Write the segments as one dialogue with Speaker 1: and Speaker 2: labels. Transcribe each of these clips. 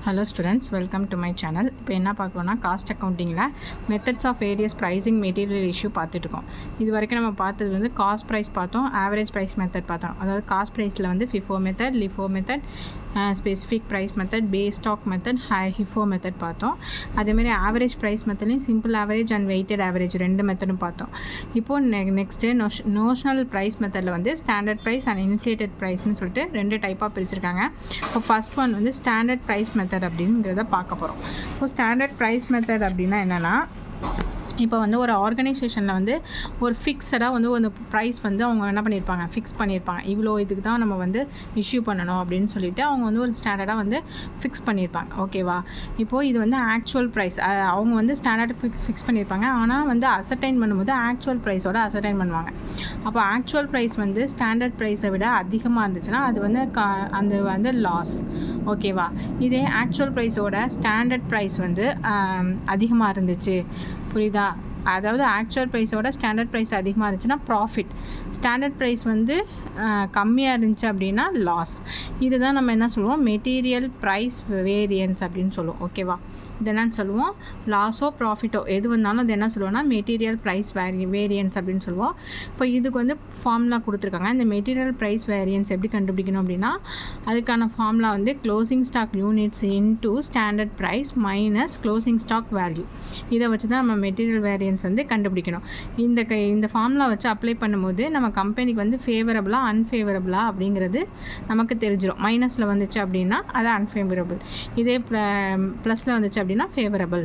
Speaker 1: Hello students, welcome to my channel. இப்போ என்ன பார்க்கணும்னா காஸ்ட் அக்கௌண்டிங்கில் methods of various pricing material issue பார்த்துட்ருக்கோம். இது வரைக்கும் நம்ம பார்த்தது வந்து காஸ்ட் ப்ரைஸ் பார்த்தோம், ஆவரேஜ் ப்ரைஸ் மெத்தட் பார்த்தோம். அதாவது காஸ்ட் ப்ரைஸில் வந்து FIFO method, LIFO method, specific price method, base stock method, HIFO method பார்த்தோம். அதேமாதிரி ஆவரேஜ் ப்ரைஸ் மெத்தட்லையும் simple average and weighted average ரெண்டு மெத்தடும் பார்த்தோம். இப்போது நெக்ஸ்ட்டு நோஷனல் ப்ரைஸ் மெத்தடில் வந்து ஸ்டாண்டர்ட் ப்ரைஸ் அண்ட் இன்ஃப்ளேட்டட் ப்ரைஸ்னு சொல்லிட்டு ரெண்டு டைப்பாக பிரிச்சிருக்காங்க. இப்போ ஃபஸ்ட் ஒன் வந்து ஸ்டாண்டர்ட் ப்ரைஸ் மெத்தட் அப்படிங்கிறத பார்க்க போகிறோம். இப்போ ஸ்டாண்டர்ட் ப்ரைஸ் மெத்தட் அப்படின்னா என்னென்னா, இப்போ வந்து ஒரு ஆர்கனைசேஷனில் வந்து ஒரு ஃபிக்ஸடாக வந்து ஒரு ப்ரைஸ் வந்து அவங்க என்ன பண்ணியிருப்பாங்க, ஃபிக்ஸ் பண்ணியிருப்பாங்க. இவ்வளோ இதுக்கு தான் நம்ம வந்து இஷ்யூ பண்ணணும் அப்படின்னு சொல்லிட்டு அவங்க வந்து ஒரு ஸ்டாண்டர்டாக வந்து ஃபிக்ஸ் பண்ணியிருப்பாங்க. ஓகேவா? இப்போது இது வந்து ஆக்சுவல் ப்ரைஸ் அவங்க வந்து ஸ்டாண்டர்ட் ஃபிக்ஸ் பண்ணியிருப்பாங்க. ஆனால் வந்து அசர்டைன் பண்ணும்போது ஆக்சுவல் ப்ரைஸோட அசர்டைன் பண்ணுவாங்க. அப்போ ஆக்சுவல் ப்ரைஸ் வந்து ஸ்டாண்டர்ட் ப்ரைஸை விட அதிகமாக இருந்துச்சுன்னா அது வந்து அந்த வந்து லாஸ். ஓகேவா? இதே ஆக்சுவல் ப்ரைஸோட ஸ்டாண்டர்ட் ப்ரைஸ் வந்து அதிகமாக இருந்துச்சு, புரியுதா? அதாவது ஆக்சுவல் ப்ரைஸோட ஸ்டாண்டர்ட் ப்ரைஸ் அதிகமாக இருந்துச்சுன்னா ப்ராஃபிட், ஸ்டாண்டர்ட் ப்ரைஸ் வந்து கம்மியாக இருந்துச்சு அப்படின்னா லாஸ். இதுதான் நம்ம என்ன சொல்லுவோம், மெட்டீரியல் ப்ரைஸ் வேரியன்ஸ் அப்படின்னு சொல்லுவோம். ஓகேவா? இது என்னன்னு சொல்லுவோம், லாஸோ ப்ராஃபிட்டோ எது வந்தாலும் அது என்ன சொல்லுவோம்னா மெட்டீரியல் ப்ரைஸ் வேரியன்ஸ் அப்படின்னு சொல்லுவோம். இப்போ இதுக்கு வந்து ஃபார்முலா கொடுத்துருக்காங்க. இந்த மெட்டீரியல் ப்ரைஸ் வேரியன்ஸ் எப்படி கண்டுபிடிக்கணும் அப்படின்னா, அதுக்கான ஃபார்முலா வந்து closing stock units into standard price minus closing stock value. இதை வச்சு தான் நம்ம மெட்டீரியல் வேரியன்ஸ் வந்து கண்டுபிடிக்கணும். இந்த ஃபார்முலா வச்சு அப்ளை பண்ணும்போது நம்ம கம்பெனிக்கு வந்து ஃபேவரபுளாக அன்ஃபேவரபுளாக அப்படிங்கிறது நமக்கு தெரிஞ்சிடும். மைனஸில் வந்துச்சு அப்படின்னா அது அன்ஃபேவரபிள், இதே ப்ளஸில் வந்துச்சு அப்படின்னா ஃபேவரபிள்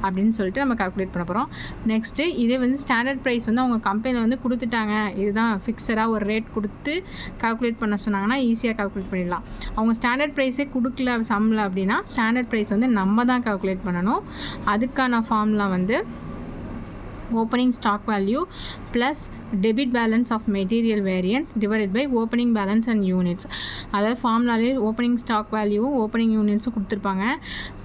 Speaker 1: அப்படின்னு சொல்லிட்டு நம்ம கால்குலேட் பண்ண போகிறோம். நெக்ஸ்ட்டு இதே வந்து ஸ்டாண்டர்ட் ப்ரைஸ் வந்து அவங்க கம்பெனியில் வந்து கொடுத்துட்டாங்க, இதுதான் ஃபிக்ஸடாக ஒரு ரேட் கொடுத்து கால்குலேட் பண்ண சொன்னாங்கன்னா ஈஸியாக கால்குலேட் பண்ணிடலாம். அவங்க ஸ்டாண்டர்ட் ப்ரைஸே கொடுக்கல சம்மில் அப்படின்னா ஸ்டாண்டர்ட் ப்ரைஸ் வந்து நம்ம தான் கால்குலேட் பண்ணணும். அதுக்கான ஃபார்முலா வந்து opening stock value plus debit balance of material variance divided by opening balance and units. அதாவது ஃபார்முலாலே ஓப்பனிங் ஸ்டாக் வேல்யூவும் ஓப்பனிங் யூனிட்ஸும் கொடுத்துருப்பாங்க,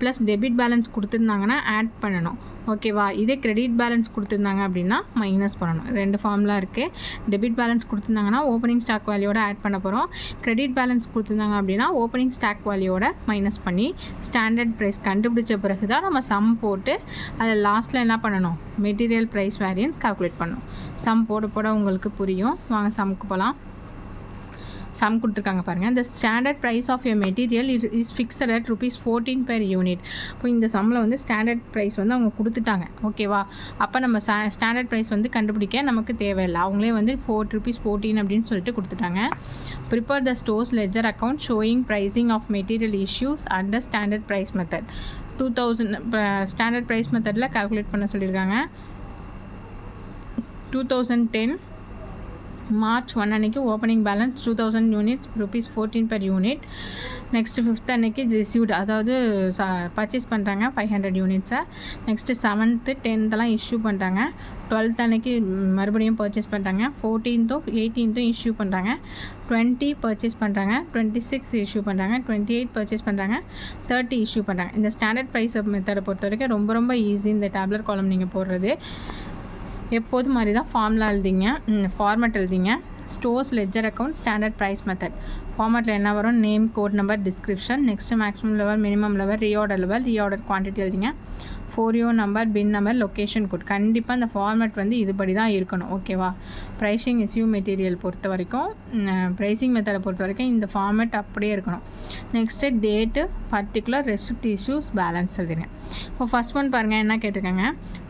Speaker 1: ப்ளஸ் டெபிட் பேலன்ஸ் கொடுத்துருந்தாங்கன்னா ஆட் பண்ணணும். ஓகேவா? இதே கிரெடிட் பேலன்ஸ் கொடுத்துருந்தாங்க அப்படின்னா மைனஸ் பண்ணணும். ரெண்டு ஃபார்முலா இருக்குது. டெபிட் பேலன்ஸ் கொடுத்துருந்தாங்கன்னா ஓப்பனிங் ஸ்டாக் வேல்யூவோட ஆட் பண்ண போகிறோம். கிரெடிட் பேலன்ஸ் கொடுத்துருந்தாங்க அப்படின்னா ஓப்பனிங் ஸ்டாக் வேல்யூவோட மைனஸ் பண்ணி ஸ்டாண்டர்ட் ப்ரைஸ் கண்டுபிடிச்ச பிறகு தான் நம்ம சம் போட்டு அதில் லாஸ்ட்டில் என்ன பண்ணணும், மெட்டீரியல் ப்ரைஸ் வேரியன்ஸ் கால்குலேட் பண்ணணும். சம் போட போட உங்களுக்கு புரியும். வாங்க சம்க்கு போகலாம். சம் கொடுத்துருக்காங்க பாருங்கள். இந்த standard price of a material is fixed at ₹14 per unit. இப்போ இந்த சம்மில் வந்து ஸ்டாண்டர்ட் ப்ரைஸ் வந்து அவங்க கொடுத்துட்டாங்க. ஓகேவா? அப்போ நம்ம ஸ்டாண்டர்ட் ப்ரைஸ் வந்து கண்டுபிடிக்க நமக்கு தேவையில்லை, அவங்களே வந்து ₹14 அப்படின்னு சொல்லிட்டு கொடுத்துட்டாங்க. Prepare the stores ledger account showing pricing of material issues under standard price method. 2000 standard price மெத்தடில் கால்குலேட் பண்ண சொல்லியிருக்காங்க. 2010 March 1 அன்னைக்கு ஓப்பனிங் பேலன்ஸ் 2000 units ₹14 per unit. Next 5th அன்னைக்கு ரிசீவ்டு, அதாவது பர்ச்சேஸ் பண்ணுறாங்க 500 யூனிட்ஸை. நெக்ஸ்ட்டு 7th 10th இஷ்யூ பண்ணுறாங்க. 12th அன்னைக்கு மறுபடியும் பர்ச்சேஸ் பண்ணுறாங்க. 14th 18th இஷ்யூ பண்ணுறாங்க. 20 பர்ச்சேஸ் பண்ணுறாங்க. 26 இஷ்யூ பண்ணுறாங்க. 28 பர்ச்சேஸ் பண்ணுறாங்க. 30 இஷ்யூ பண்ணுறாங்க. இந்த ஸ்டாண்டர்ட் ப்ரைஸ் மெத்தடை பொறுத்த வரைக்கும் ரொம்ப ஈஸி. இந்த டேப்லர் காலம் நீங்கள் போடுறது எப்போது மாதிரி தான் ஃபார்மேட் எழுதிங்க. Stores ledger account standard price method ஃபார்மேட்டில் என்ன வரும், name, code number, description, next maximum level, minimum level, reorder quantity எழுதிங்க. Folio number, bin number, location code. கண்டிப்பாக இந்த ஃபார்மேட் வந்து இதுபடி தான் இருக்கணும். ஓகேவா? ப்ரைஸிங் இஷ்யூ மெட்டீரியல் பொறுத்த வரைக்கும், ப்ரைஸிங் மெத்தடை பொறுத்த வரைக்கும் இந்த ஃபார்மேட் அப்படியே இருக்கணும். Next date, particular, receipt, issues, balance எழுதுங்க. இப்போ ஃபஸ்ட் ஒன் பாருங்கள், என்ன கேட்டிருக்காங்க,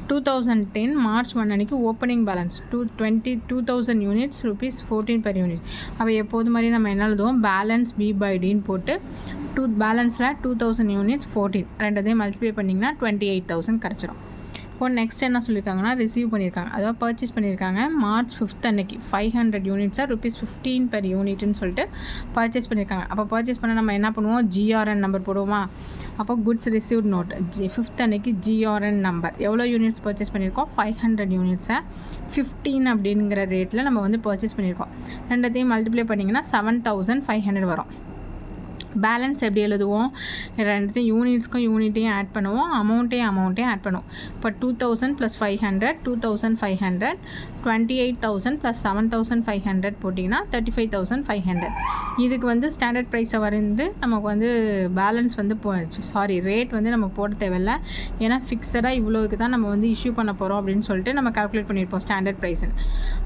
Speaker 1: 2010 March 1 அன்றைக்கி ஓப்பனிங் பேலன்ஸ் 2000 யூனிட்ஸ் ₹14 per யூனிட். அப்போ எப்போது மாதிரி நம்ம என்ன எழுதுவோம், பேலன்ஸ் B/Dன்னு போட்டு பேலன்ஸில் 2000 யூனிட்ஸ் 14 ரெண்டதையும் மல்டிப்ளை பண்ணிங்கன்னா 28,000 கிடச்சிடும். இப்போ நெக்ஸ்ட் என்ன சொல்லியிருக்காங்கன்னா, ரிசீவ் பண்ணியிருக்காங்க, அதாவது பர்ச்சேஸ் பண்ணியிருக்காங்க. March 5 அன்னைக்கு 500 யூனிட்ஸாக ₹15 per யூனிட்னு சொல்லிட்டு பர்ச்சேஸ் பண்ணியிருக்காங்க. அப்போ பர்ச்சேஸ் பண்ண நம்ம என்ன பண்ணுவோம், GRN நம்பர் போடுவோமா? அப்போ குட்ஸ் ரிசீவ்ட் நோட் 5th அன்னைக்கு GRN நம்பர். எவ்வளோ யூனிட்ஸ் பர்ச்சேஸ் பண்ணியிருக்கோம், 500 யூனிட்ஸை 15 அப்படிங்கிற ரேட்டில் நம்ம வந்து பர்ச்சேஸ் பண்ணியிருக்கோம். ரெண்டத்தையும் மல்டிப்ளை பண்ணிங்கன்னா 7500 வரும். பேலன்ஸ் எப்படி எழுதுவோம், ரெண்டுத்தையும் யூனிட்ஸ்க்கும் யூனிட்டையும் ஆட் பண்ணுவோம், அமௌண்ட்டையும் ஆட் பண்ணுவோம். இப்போ 2000 + 500 2500, 28,000 + 7,500 போட்டிங்கன்னா 35,500. இதுக்கு வந்து ஸ்டாண்டர்ட் ப்ரைஸை வரைந்து நமக்கு வந்து பேலன்ஸ் வந்து ரேட் வந்து நம்ம போட தேவையில்லை. ஏன்னா ஃபிக்ஸடாக இவ்வளோக்கு தான் நம்ம வந்து இஷ்யூ பண்ண போகிறோம் அப்படின்னு சொல்லிட்டு நம்ம கால்குலேட் பண்ணியிருப்போம் ஸ்டாண்டர்ட் ப்ரைஸ்ன்னு.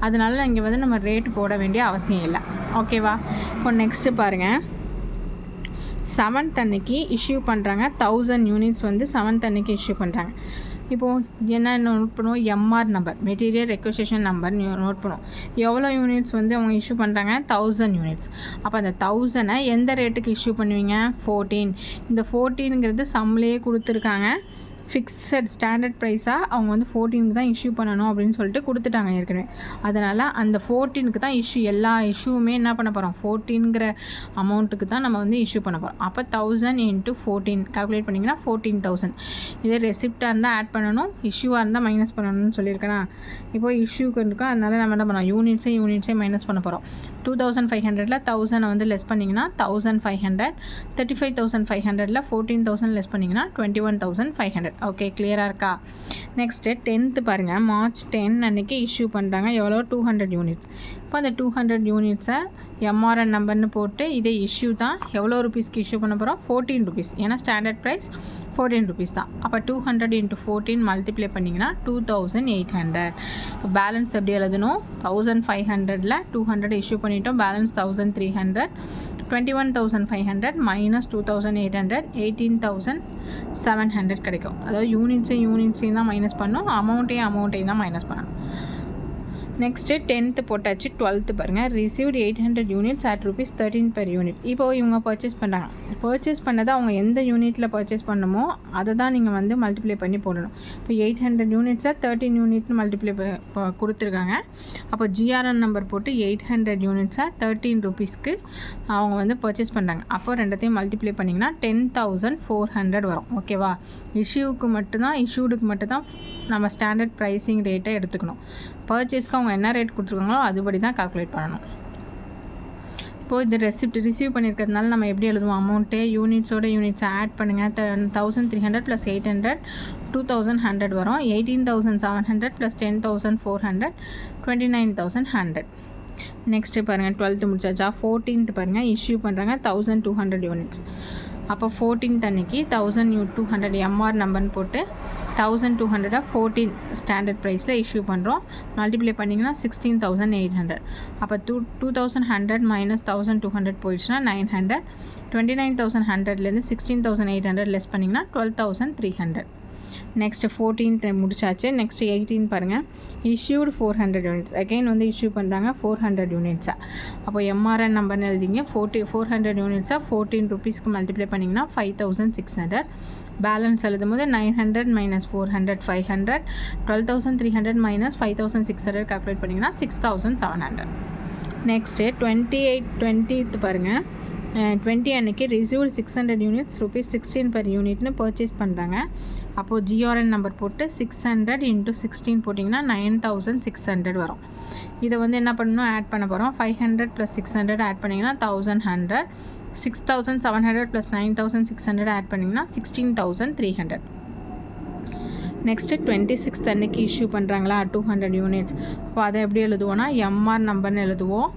Speaker 1: அதனால இங்கே வந்து நம்ம ரேட் போட வேண்டிய அவசியம் இல்லை. ஓகேவா? இப்போ நெக்ஸ்ட்டு பாருங்கள், 7th அன்னைக்கு இஷ்யூ பண்ணுறாங்க. 1000 யூனிட்ஸ் வந்து 7th அன்னைக்கு இஷ்யூ பண்ணுறாங்க. இப்போது என்ன நோட் பண்ணுவோம், MR number, material requisition number note பண்ணுவோம். எவ்வளோ யூனிட்ஸ் வந்து அவங்க இஷ்யூ பண்ணுறாங்க, 1000 யூனிட்ஸ். அப்போ அந்த 1000 எந்த ரேட்டுக்கு இஷ்யூ பண்ணுவீங்க, 14. இந்த 14ங்கிறது சம்லேயே கொடுத்துருக்காங்க. ஃபிக்ஸட் ஸ்டாண்டர்ட் ப்ரைஸாக அவங்க வந்து 14க்கு தான் இஷ்யூ பண்ணணும் அப்படின்னு சொல்லிட்டு கொடுத்துட்டாங்க ஏற்கனவே. அதனால் அந்த 14க்கு தான் எல்லா இஷ்யூவுமே என்ன பண்ண போகிறோம், 14ங்கிற அமௌண்ட்டுக்கு தான் நம்ம வந்து இஷ்யூ பண்ண போகிறோம். அப்போ 1000 × 14 கால்குலேட் பண்ணிங்கன்னா 14,000. இதே ரெசிப்டாக இருந்தால் ஆட் பண்ணணும், இஷ்யூவாக இருந்தால் மைனஸ் பண்ணணும்னு சொல்லியிருக்கேனா. இப்போது இஷ்யூக்கு இருக்கும், அதனால் நம்ம என்ன பண்ணோம், யூனிட்ஸே மைனஸ் பண்ண போகிறோம். 2500ல் 1000 வந்து லெஸ் பண்ணிங்கன்னா 1500, 35,500ல் 14,000 லெஸ் பண்ணிங்கன்னா 21,500. ஓகே, கிளியராக இருக்கா? நெக்ஸ்ட்டு 10th பாருங்கள், மார்ச் 10 அன்றைக்கி இஷ்யூ பண்ணுறாங்க. எவ்வளோ, 200 யூனிட்ஸ். இப்போ அந்த 200 யூனிட்ஸை எம்ஆர்என் நம்பர்னு போட்டு இதே இஷ்யூ தான் எவ்வளோ ருபீஸ்க்கு இஷ்யூ பண்ண போகிறோம், 14 rupees. ஏன்னா ஸ்டாண்டர்ட் ப்ரைஸ் 14 rupees தான். அப்போ 200 × 14 மல்டிப்ளை பண்ணிங்கன்னா 2800. இப்போ பேலன்ஸ் எப்படி எழுதணும், 1500ல் 200 இஷ்யூ பண்ணிட்டோம், பேலன்ஸ் 1300, 21,500 மைனஸ் 2,800, 18,700 கிடைக்கும். அதாவது யூனிட்ஸையும் தான் மைனஸ் பண்ணணும், அமௌண்ட்டையும் தான் மைனஸ் பண்ணணும். நெக்ஸ்ட்டு 10th போட்டாச்சு. 12th பாருங்கள், received 800 units at ₹13 per unit. இப்போது இவங்க பர்ச்சேஸ் பண்ணுறாங்க. பர்ச்சேஸ் பண்ணதை அவங்க எந்த யூனிட்டில் பர்ச்சேஸ் பண்ணணுமோ அதை தான் நீங்கள் வந்து மல்டிப்ளை பண்ணி போடணும். இப்போ 800 யூனிட்ஸை 13 யூனிட்னு மல்டிப்ளை கொடுத்துருக்காங்க. அப்போ ஜிஆர்என் நம்பர் போட்டு 800 யூனிட்ஸை 13 rupeesக்கு அவங்க வந்து பர்ச்சேஸ் பண்ணுறாங்க. அப்போ ரெண்டத்தையும் மல்டிப்ளை பண்ணிங்கன்னா 10,400 வரும். ஓகேவா? இஷ்யூடுக்கு மட்டும்தான் நம்ம ஸ்டாண்டர்ட் ப்ரைஸிங் ரேட்டை எடுத்துக்கணும். பர்ச்சேஸ்க்கு அவங்க என்ன ரேட் கொடுத்துருக்காங்களோ அதுபடி தான் கால்குலேட் பண்ணணும். இப்போது இது ரிசீவ் பண்ணியிருக்கிறதுனால நம்ம எப்படி எழுதுவோம், அமௌண்ட்டே யூனிட்ஸை ஆட் பண்ணுங்கள். 1,300 + 800 2,100 வரும். 18,700 + 10,400 29,100. நெக்ஸ்ட்டு பாருங்கள், 12th முடிச்சாச்சா. 14th பாருங்கள், இஷ்யூ பண்ணுறாங்க 1,200 யூனிட்ஸ். அப்போ 14th அன்னைக்கு 1,200 எம்ஆர் நம்பர்னு போட்டு 1,200 14 ஸ்டாண்டர்ட் ப்ரைஸில் இஷ்யூ பண்ணுறோம். மல்டிப்ளை பண்ணிங்கன்னா 16,800. அப்போ 2,100 மைனஸ் 1,200 போயிடுச்சுன்னா 900. 29,100லேருந்து 16,800 லெஸ் பண்ணிங்கன்னா 12,300. நெக்ஸ்ட்டு 14th முடிச்சாச்சு. நெக்ஸ்ட்டு 18 பாருங்கள், இஷ்யூடு 400 யூனிட்ஸ். அகெயின் வந்து இஷ்யூ பண்ணுறாங்க 400 யூனிட்ஸாக. அப்போ எம்ஆர்என் நம்பர்னு எழுதிங்க. 400 யூனிட்ஸாக 14 rupeesக்கு மல்டிப்ளை பண்ணிங்கன்னா 5,600. பேலன்ஸ் எழுதும் போது 900 மைனஸ் 400 500, 12,300 மைனஸ் 5,600 கால்குலேட் பண்ணிங்கன்னா 6,700. நெக்ஸ்ட்டு 20th பாருங்கள், 20 அன்றைக்கி ரிசீவ்டு 600 யூனிட்ஸ் ₹16 per unitனு பர்ச்சேஸ் பண்ணுறாங்க. அப்போது ஜிஆர்என் நம்பர் போட்டு 600 × 16 போட்டிங்கன்னா 9,600 வரும். இதை வந்து என்ன பண்ணணும், ஆட் பண்ண போகிறோம். 500 + 600 ஆட் பண்ணிங்கன்னா 1,100. 6,700 + 9,600 ஆட் பண்ணிங்கன்னா 16,300. நெக்ஸ்ட்டு 26th அன்றைக்கி இஷ்யூ பண்ணுறாங்களா 200 யூனிட்ஸ். அப்போ அதை எப்படி எழுதுவோன்னா, எம்ஆர் நம்பர்னு எழுதுவோம்.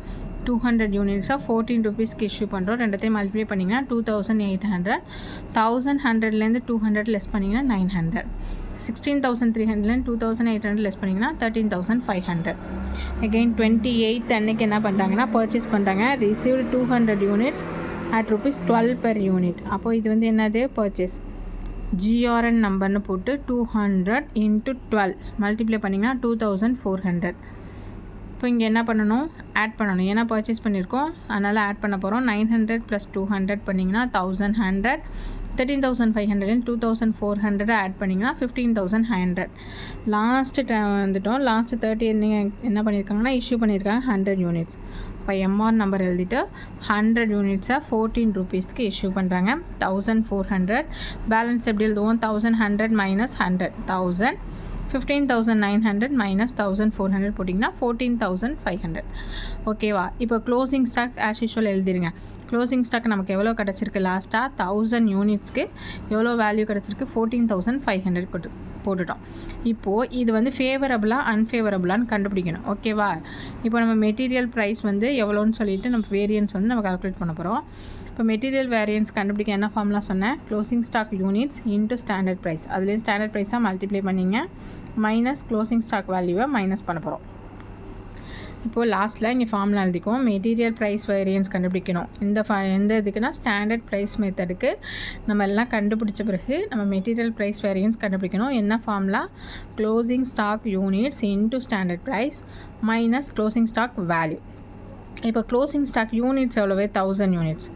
Speaker 1: 200 யூனிட்ஸாக 14 rupeesக்கு இஷ்யூ பண்ணுறோம். ரெண்டத்தையும் மல்டிப்ளை பண்ணிங்கன்னா 2,800. 1,100லேருந்து 200 லெஸ் பண்ணிங்கன்னா 900. 16,300லேருந்து 2,800 லெஸ் பண்ணிங்கன்னா 13,500. அகெயின் 28th அன்னைக்கு என்ன பண்ணுறாங்கன்னா பர்ச்சேஸ் பண்ணுறாங்க. Received 200 units at ₹12 per unit. அப்போது இது வந்து என்னது, பர்ச்சேஸ். ஜிஆர்என் நம்பர்னு போட்டு 200 × 12 மல்டிப்ளை பண்ணிங்கன்னா 2,400. இப்போ இங்கே என்ன பண்ணணும், ஆட் பண்ணணும். ஏன்னா பர்ச்சேஸ் பண்ணியிருக்கோம், அதனால் ஆட் பண்ண போகிறோம். 900 + 200 பண்ணிங்கன்னா 1,100. 13,500 2,400 ஆட் பண்ணிங்கன்னா 15,500. லாஸ்ட்டு வந்துட்டோம். லாஸ்ட்டு 30 என்ன பண்ணியிருக்காங்கன்னா இஷ்யூ பண்ணியிருக்காங்க 100 யூனிட்ஸ். இப்போ எம்ஆர் நம்பர் எழுதிட்டு 100 யூனிட்ஸை 14 rupeesக்கு இஷ்யூ பண்ணுறாங்க. 1,400. பேலன்ஸ் எப்படி எழுதுவோம், 1,100 மைனஸ் 100 1,000. 15,900 மைனஸ் 1,400 போட்டிங்கன்னா 14,500. ஓகேவா? இப்போ க்ளோசிங் ஸ்டாக் ஆஸ் யூஷுவல் எழுதிருங்க. க்ளோசிங் ஸ்டாக் நமக்கு எவ்வளோ கிடச்சிருக்கு லாஸ்ட்டாக 1000 யூனிட்ஸ்க்கு எவ்வளோ வேல்யூ கிடச்சிருக்கு 14,500 போட்டுட்டோம். இப்போது இது வந்து ஃபேவரபுளாக அன்ஃபேவரபுளான்னு கண்டுபிடிக்கணும். ஓகேவா? இப்போ நம்ம மெட்டீரியல் ப்ரைஸ் வந்து எவ்வளோன்னு சொல்லிட்டு நம்ம வேரியன்ஸ் வந்து நம்ம கால்குலேட் பண்ண போகிறோம். இப்போ மெட்டீரியல் வேரியன்ஸ் கண்டுபிடிக்க என்ன ஃபார்ம்லாம் சொன்னேன், closing stock units into standard price, அதுலேயும் ஸ்டாண்டர்ட் ப்ரைஸாக மல்டிப்ளை பண்ணிங்க மைனஸ் க்ளோசிங் ஸ்டாக் வேல்யூவை மைனஸ் பண்ண போகிறோம். இப்போது லாஸ்ட்டில் இங்கே ஃபார்முலா எழுதிக்குவோம். மெட்டீரியல் ப்ரைஸ் வேரியன்ஸ் கண்டுபிடிக்கணும். எந்த இதுக்குன்னா ஸ்டாண்டர்ட் ப்ரைஸ் மெத்தடுக்கு நம்ம எல்லாம் கண்டுபிடிச்ச பிறகு நம்ம மெட்டீரியல் ப்ரைஸ் வேரியன்ஸ் கண்டுபிடிக்கணும். என்ன formula, closing stock units into standard price minus closing stock value. இப்போ க்ளோசிங் ஸ்டாக் யூனிட்ஸ் எவ்வளவு 1000 யூனிட்ஸ்,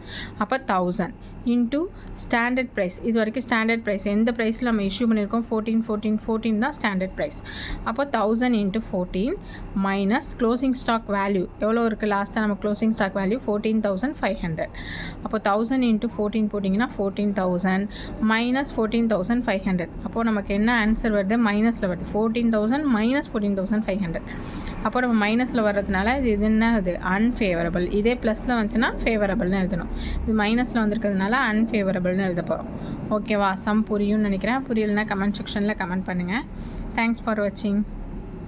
Speaker 1: அப்போ 1000 இன்ட்டு ஸ்டாண்டர்ட் ப்ரைஸ். இது வரைக்கும் ஸ்டாண்டர்ட் ப்ரைஸ் எந்த ப்ரைஸில் நம்ம இஷ்யூ பண்ணியிருக்கோம் 14 தான் ஸ்டாண்டர்ட் ப்ரைஸ். அப்போ 1000 into 14 minus closing stock value எவ்வளோ இருக்குது லாஸ்ட்டாக நம்ம க்ளோசிங் ஸ்டாக் வேல்யூ 14,500. அப்போ 1000 இன்ட்டு 14 போட்டிங்கன்னா 14,000 மைனஸ் 14,500. அப்போது நமக்கு என்ன ஆன்சர் வருது, மைனஸில் வருது. 14,000 மைனஸ் 14,500. அப்போ நம்ம மைனஸில் வர்றதுனால இது என்ன, அது அன்ஃபேவரபிள். இதே ப்ளஸில் வந்துச்சுன்னா ஃபேவரபிள்னு எழுதணும். இது மைனஸில் வந்திருக்கிறதுனால அன்ஃபேவரபிள்னு எழுத போகிறோம். ஓகேவா? சம் புரியும்னு நினைக்கிறேன். புரியலைன்னா கமெண்ட் செக்ஷனில் கமெண்ட் பண்ணுங்கள். தேங்க்ஸ் ஃபார் வாட்சிங்.